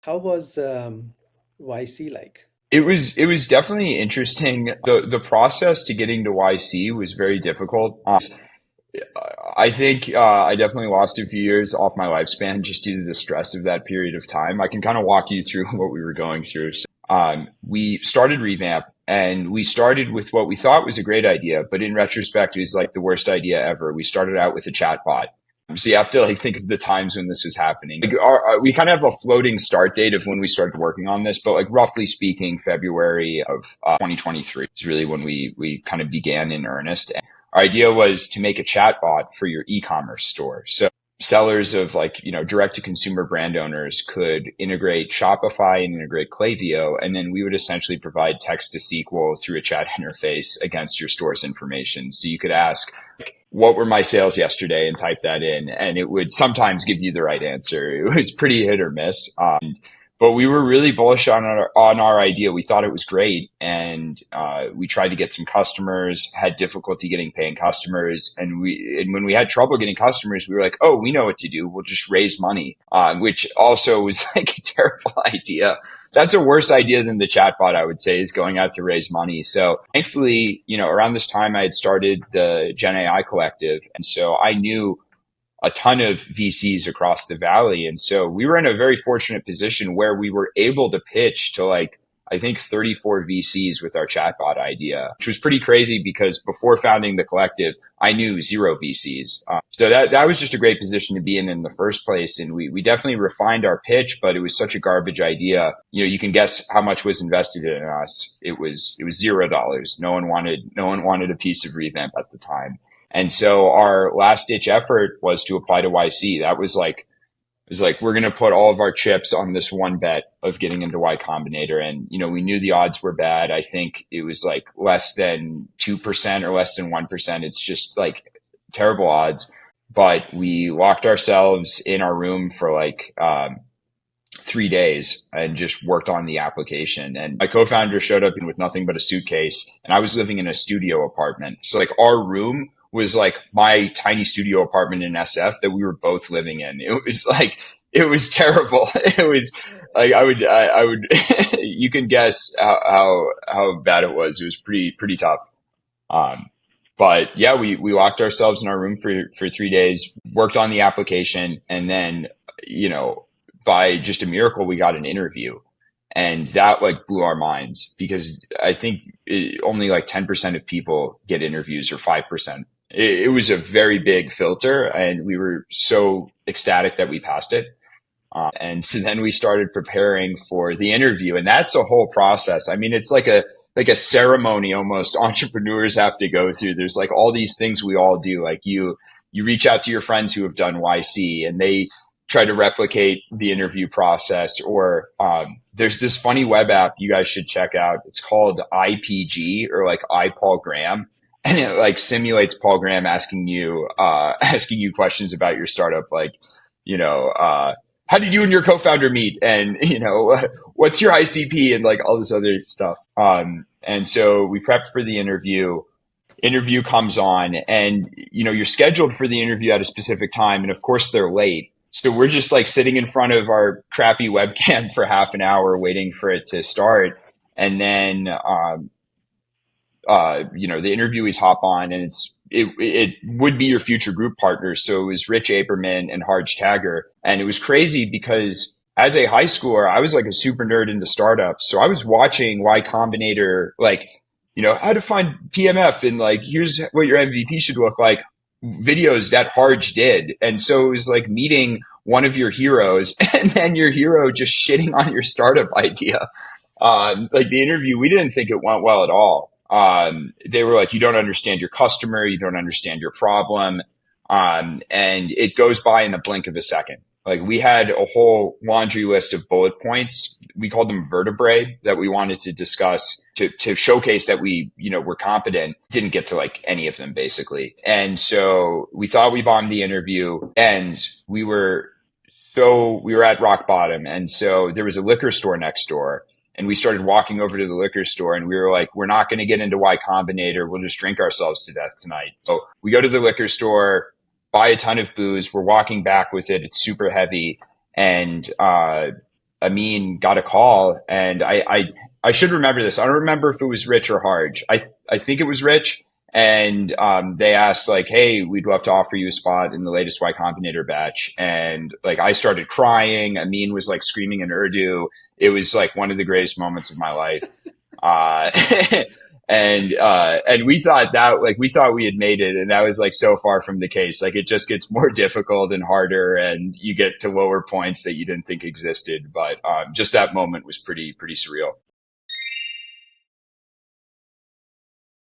How was YC like? It was definitely interesting. The process to getting to YC was very difficult. I think I definitely lost a few years off my lifespan just due to the stress of that period of time. I can kind of walk you through what we were going through. We started Revamp, and we started with what we thought was a great idea, but in retrospect, it was like the worst idea ever. We started out with a chatbot. So you have to like think of the times when this was happening. Like we kind of have a floating start date of when we started working on this, but like roughly speaking, February of 2023 is really when we kind of began in earnest. Our idea was to make a chatbot for your e-commerce store. So sellers of like, direct to consumer brand owners could integrate Shopify and integrate Klaviyo. And then we would essentially provide text to SQL through a chat interface against your store's information. So you could ask, what were my sales yesterday, and type that in, and it would sometimes give you the right answer. It was pretty hit or miss. But we were really bullish on our idea. We thought it was great, and we tried to get some customers. Had difficulty getting paying customers, and when we had trouble getting customers, we were like, "Oh, we know what to do. We'll just raise money," which also was like a terrible idea. That's a worse idea than the chatbot, I would say, is going out to raise money. So thankfully, around this time, I had started the GenAI collective, and so I knew a ton of VCs across the valley. And so we were in a very fortunate position where we were able to pitch to like, I think 34 VCs with our chatbot idea, which was pretty crazy because before founding the collective, I knew zero VCs. So that was just a great position to be in the first place. And we definitely refined our pitch, but it was such a garbage idea. You can guess how much was invested in us. It was $0. No one wanted a piece of Revamp at the time. And so our last ditch effort was to apply to YC. That was like, it was like, we're going to put all of our chips on this one bet of getting into Y Combinator. And, we knew the odds were bad. I think it was like less than 2% or less than 1%. It's just like terrible odds. But we locked ourselves in our room for like, 3 days and just worked on the application. And my co-founder showed up in with nothing but a suitcase, and I was living in a studio apartment. So like our room was like my tiny studio apartment in SF that we were both living in. It was terrible. It was like, I would, you can guess how bad it was. It was pretty tough. But yeah, we locked ourselves in our room for 3 days, worked on the application, and then, by just a miracle, we got an interview, and that like blew our minds because I think only like 10% of people get interviews, or 5%. It was a very big filter, and we were so ecstatic that we passed it. And so then we started preparing for the interview, and that's a whole process. I mean, it's like a ceremony almost entrepreneurs have to go through. There's like all these things we all do. Like you reach out to your friends who have done YC, and they try to replicate the interview process. Or there's this funny web app you guys should check out. It's called IPG, or like I Paul Graham. And it like simulates Paul Graham asking you questions about your startup, like, how did you and your co-founder meet? And, what's your ICP, and like all this other stuff. And so we prepped for the interview comes on, and, you're scheduled for the interview at a specific time. And of course they're late. So we're just like sitting in front of our crappy webcam for half an hour waiting for it to start. And then, the interviewees hop on, and it would be your future group partners. So it was Rich Aberman and Harj Tagger. And it was crazy because as a high schooler, I was like a super nerd into startups. So I was watching Y Combinator, like, how to find PMF, and like, here's what your MVP should look like, videos that Harj did. And so it was like meeting one of your heroes, and then your hero just shitting on your startup idea. Like the interview, we didn't think it went well at all. They were like, you don't understand your customer, you don't understand your problem. And it goes by in the blink of a second. Like we had a whole laundry list of bullet points. We called them vertebrae that we wanted to discuss to showcase that we, were competent. Didn't get to like any of them basically. And so we thought we bombed the interview, and we were at rock bottom. And so there was a liquor store next door. And we started walking over to the liquor store, and we were like, we're not going to get into Y Combinator. We'll just drink ourselves to death tonight. So we go to the liquor store, buy a ton of booze. We're walking back with it. It's super heavy. And Amin got a call, and I should remember this. I don't remember if it was Rich or Harj. I think it was Rich, and they asked like, "Hey, we'd love to offer you a spot in the latest Y Combinator batch." And like I started crying. Amin was like screaming in Urdu. It was like one of the greatest moments of my life. Uh, and we thought we had made it, and that was like so far from the case. Like it just gets more difficult and harder, and you get to lower points that you didn't think existed. But just that moment was pretty surreal.